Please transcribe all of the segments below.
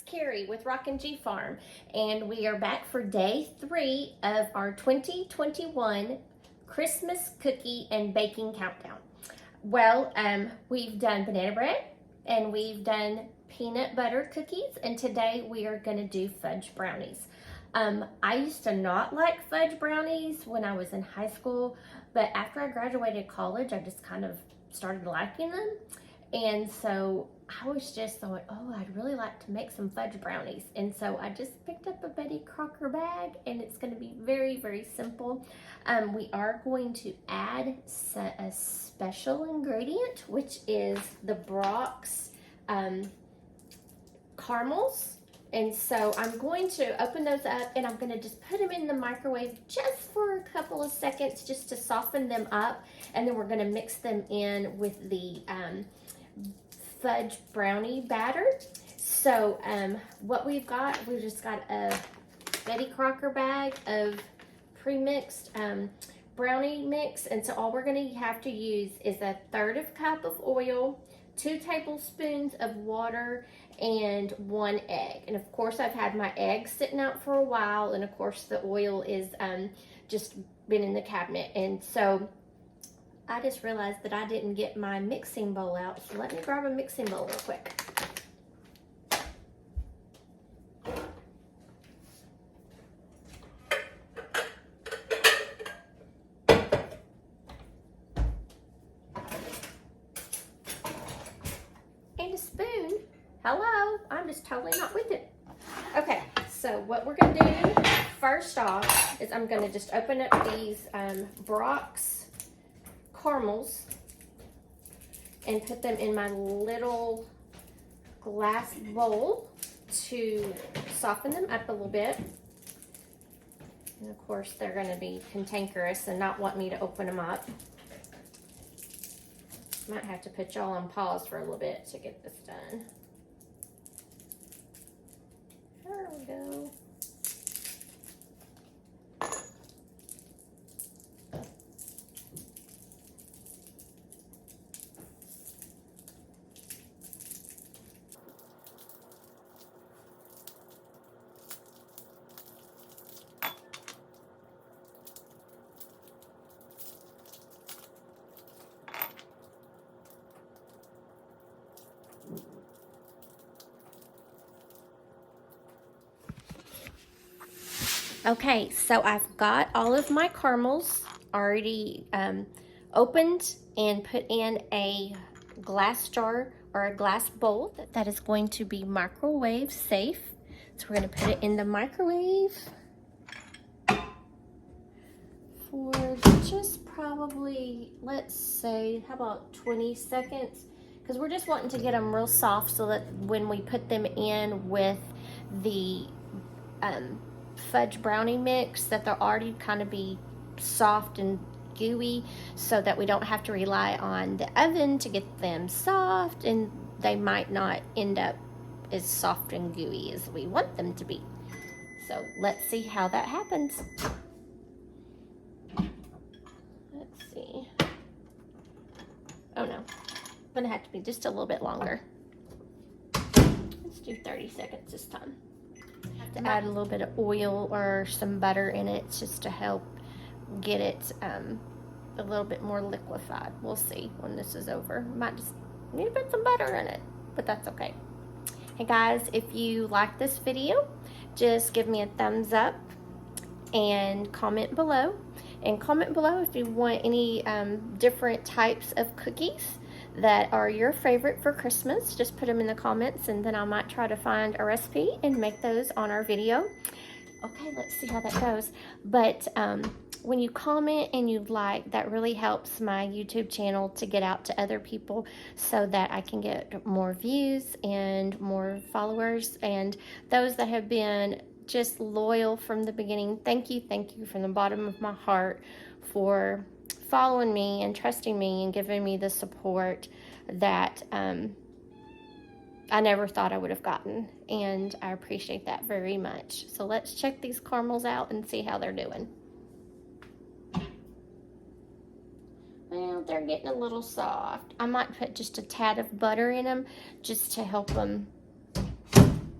Carrie with Rockin G Farm, and we are back for day 3 of our 2021 Christmas cookie and baking countdown. Well, we've done banana bread and we've done peanut butter cookies, and today we are going to do fudge brownies. I used to not like fudge brownies when I was in high school, but after I graduated college, I just kind of started liking them. And so I was just thought, oh, I'd really like to make some fudge brownies. And so I just picked up a Betty Crocker bag, and it's going to be very, very simple. We are going to add a special ingredient, which is the Brach's caramels. And so I'm going to open those up, and I'm going to just put them in the microwave just for a couple of seconds just to soften them up. And then we're going to mix them in with the fudge brownie batter. So what we've just got a Betty Crocker bag of pre-mixed brownie mix. And so all we're going to have to use is 1/3 cup of oil, 2 tablespoons of water, and 1 egg. And of course I've had my eggs sitting out for a while, and of course the oil is just been in the cabinet. And so I just realized that I didn't get my mixing bowl out, so let me grab a mixing bowl real quick. And a spoon. Hello, I'm just totally not with it. Okay, so what we're gonna do first off is I'm gonna just open up these Brach's caramels and put them in my little glass bowl to soften them up a little bit. And of course they're going to be cantankerous and not want me to open them up. Might have to put y'all on pause for a little bit to get this done. There we go. Okay, so I've got all of my caramels already opened and put in a glass jar or a glass bowl that is going to be microwave safe. So we're going to put it in the microwave for just probably, let's say, how about 20 seconds? Because we're just wanting to get them real soft so that when we put them in with the fudge brownie mix, that they'll already kind of be soft and gooey, so that we don't have to rely on the oven to get them soft, and they might not end up as soft and gooey as we want them to be. So let's see how that happens. Let's see. Oh no, gonna have to be just a little bit longer. Let's do 30 seconds this time. To add a little bit of oil or some butter in it just to help get it a little bit more liquefied. We'll see when this is over. Might just need to put some butter in it, but that's okay. Hey guys, if you like this video, just give me a thumbs up and comment below. And comment below if you want any different types of cookies that are your favorite for Christmas. Just put them in the comments, and then I might try to find a recipe and make those on our video. Okay, let's see how that goes. But when you comment and you like, that really helps my YouTube channel to get out to other people, so that I can get more views and more followers. And those that have been just loyal from the beginning, thank you from the bottom of my heart for following me and trusting me and giving me the support that I never thought I would have gotten, and I appreciate that very much. So let's check these caramels out and see how they're doing. Well, they're getting a little soft. I might put just a tad of butter in them just to help them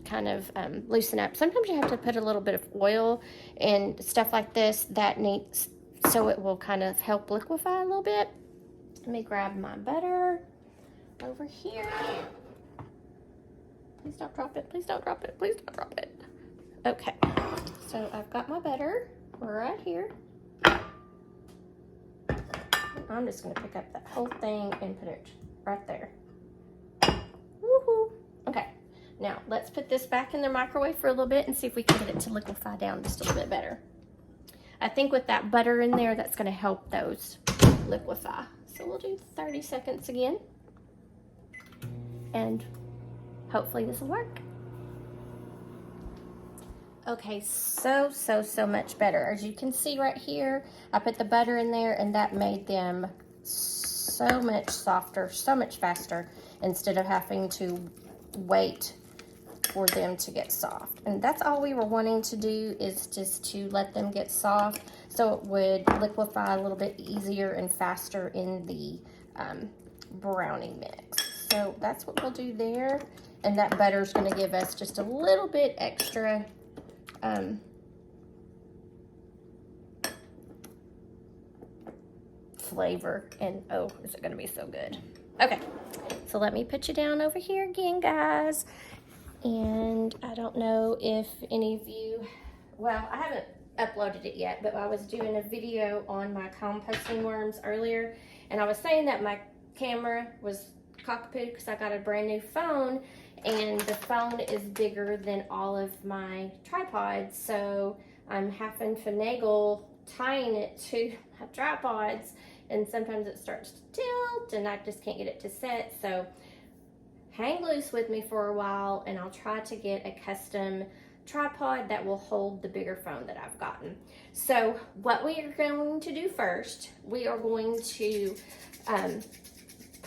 kind of loosen up. Sometimes you have to put a little bit of oil and stuff like this that needs, so it will kind of help liquefy a little bit. Let me grab my butter over here. Please don't drop it, please don't drop it, please don't drop it. Okay, so I've got my butter right here. I'm just gonna pick up that whole thing and put it right there. Woohoo! Okay, now let's put this back in the microwave for a little bit and see if we can get it to liquefy down just a little bit better. I think with that butter in there, that's gonna help those liquefy. So we'll do 30 seconds again. And hopefully this will work. Okay, so much better. As you can see right here, I put the butter in there and that made them so much softer, so much faster, instead of having to wait for them to get soft. And that's all we were wanting to do, is just to let them get soft so it would liquefy a little bit easier and faster in the brownie mix. So that's what we'll do there. And that butter is going to give us just a little bit extra flavor, and oh, is it going to be so good. Okay, so let me put you down over here again, guys. And I don't know if any of you, well, I haven't uploaded it yet, but I was doing a video on my composting worms earlier, and I was saying that my camera was cockapoo because I got a brand new phone, and the phone is bigger than all of my tripods, so I'm having to finagle tying it to my tripods, and sometimes it starts to tilt and I just can't get it to set. So hang loose with me for a while and I'll try to get a custom tripod that will hold the bigger phone that I've gotten. So what we are going to do first, we are going to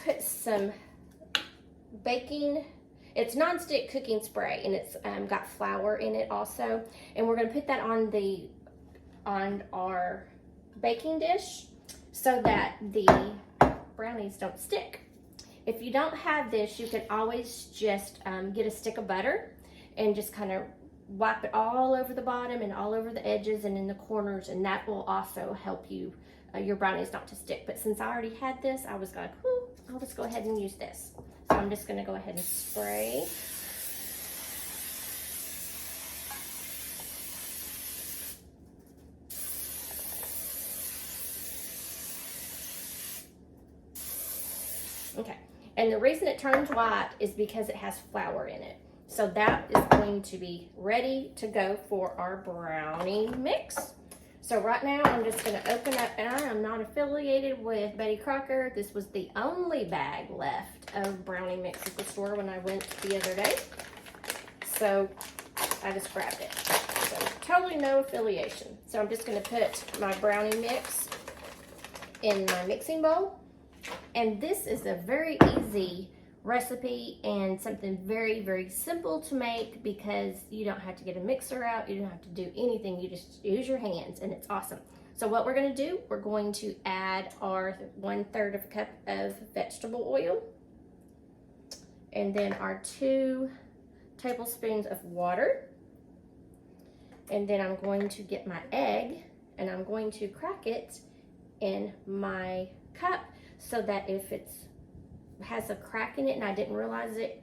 put some baking, it's nonstick cooking spray, and it's got flour in it also, and we're going to put that on our baking dish so that the brownies don't stick. If you don't have this, you can always just get a stick of butter and just kind of wipe it all over the bottom and all over the edges and in the corners, and that will also help you your brownies not to stick. But since I already had this, I was like, whoo, I'll just go ahead and use this. So I'm just going to go ahead and spray. Okay, and the reason it turns white is because it has flour in it. So that is going to be ready to go for our brownie mix. So right now I'm just going to open up, and I am not affiliated with Betty Crocker. This was the only bag left of brownie mix at the store when I went the other day. So I just grabbed it. So totally no affiliation. So I'm just going to put my brownie mix in my mixing bowl. And this is a very easy recipe and something very, very simple to make, because you don't have to get a mixer out, you don't have to do anything, you just use your hands, and it's awesome. So what we're going to do, we're going to add our 1/3 of a cup of vegetable oil, and then our 2 tablespoons of water, and then I'm going to get my egg and I'm going to crack it in my cup so that if it's has a crack in it and I didn't realize it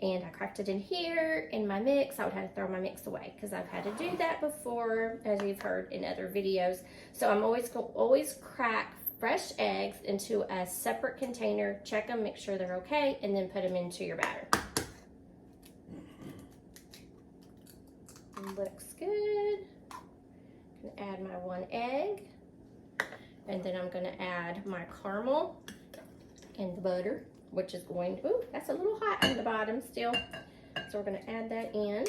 and I cracked it in here in my mix, I would have to throw my mix away, because I've had to do that before, as you've heard in other videos. So I'm always crack fresh eggs into a separate container, check them, make sure they're okay, and then put them into your batter. Looks good. I'm gonna add my 1 egg, and then I'm gonna add my caramel and the butter, which is going to, ooh, that's a little hot on the bottom still. So we're going to add that in.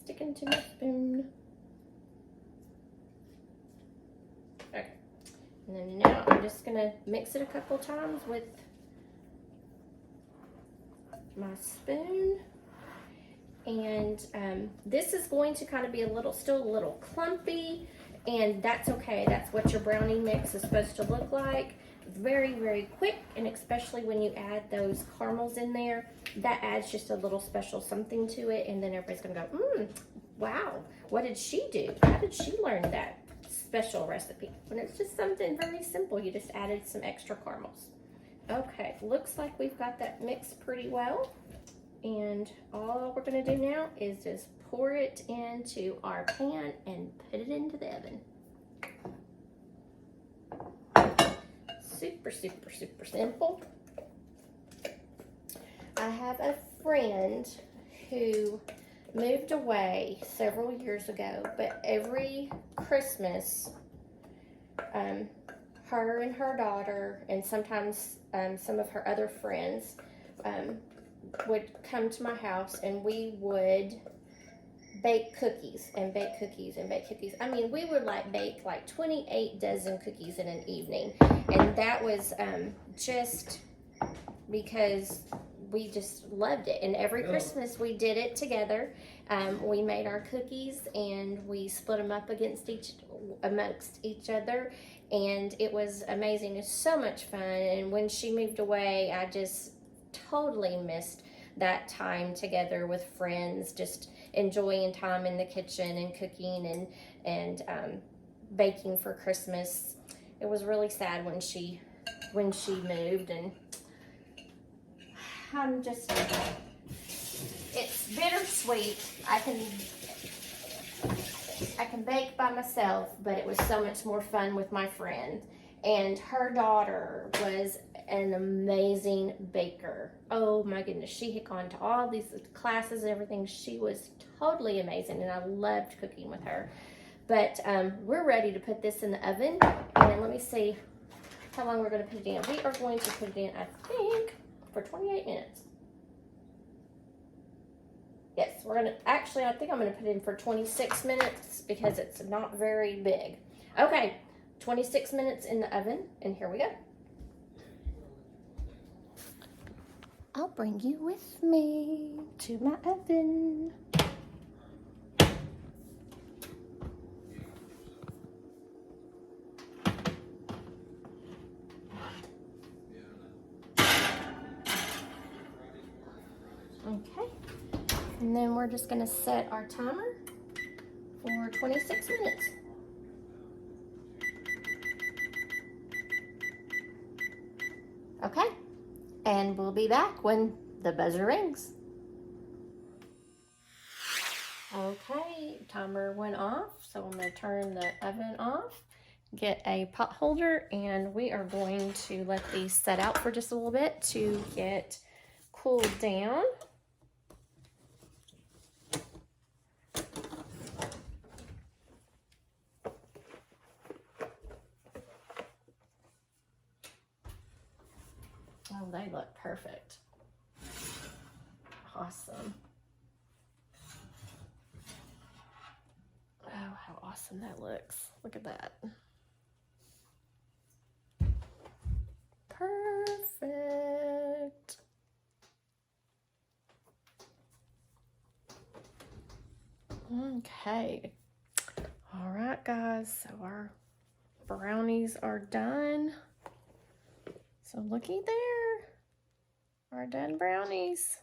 Sticking to my spoon. Okay. And then now I'm just going to mix it a couple times with my spoon. And this is going to kind of be still a little clumpy, and that's okay. That's what your brownie mix is supposed to look like. Very, very quick, and especially when you add those caramels in there, that adds just a little special something to it, and then everybody's gonna go, wow, what did she do? How did she learn that special recipe? When it's just something very simple, you just added some extra caramels. Okay, looks like we've got that mixed pretty well, and all we're gonna do now is just pour it into our pan and put it into the oven. Super, super, super simple. I have a friend who moved away several years ago, but every Christmas, her and her daughter, and sometimes some of her other friends, would come to my house, and we would bake cookies and bake cookies and bake cookies. I mean, we would bake like 28 dozen cookies in an evening, and that was just because we just loved it. And every Christmas we did it together. We made our cookies and we split them up amongst each other, and it was amazing. It's so much fun. And when she moved away, I just totally missed that time together with friends, just enjoying time in the kitchen and cooking and baking for Christmas. It was really sad when she moved, and I'm just, it's bittersweet. I can bake by myself, but it was so much more fun with my friend. And her daughter was an amazing baker. Oh my goodness, she had gone to all these classes and everything. She was totally amazing, and I loved cooking with her. But we're ready to put this in the oven, and let me see how long we're going to put it in. We are going to put it in, I think, for 28 minutes. Yes, we're going to, actually, I think I'm going to put it in for 26 minutes because it's not very big. Okay, 26 minutes in the oven, and here we go. I'll bring you with me to my oven. Okay, and then we're just gonna set our timer for 26 minutes. Okay, and we'll be back when the buzzer rings. Okay, timer went off, so I'm gonna turn the oven off, get a pot holder, and we are going to let these set out for just a little bit to get cooled down. Oh, they look perfect. Awesome. Oh, how awesome that looks. Look at that. Perfect. Okay. All right, guys. So our brownies are done. So looky there. Our done brownies.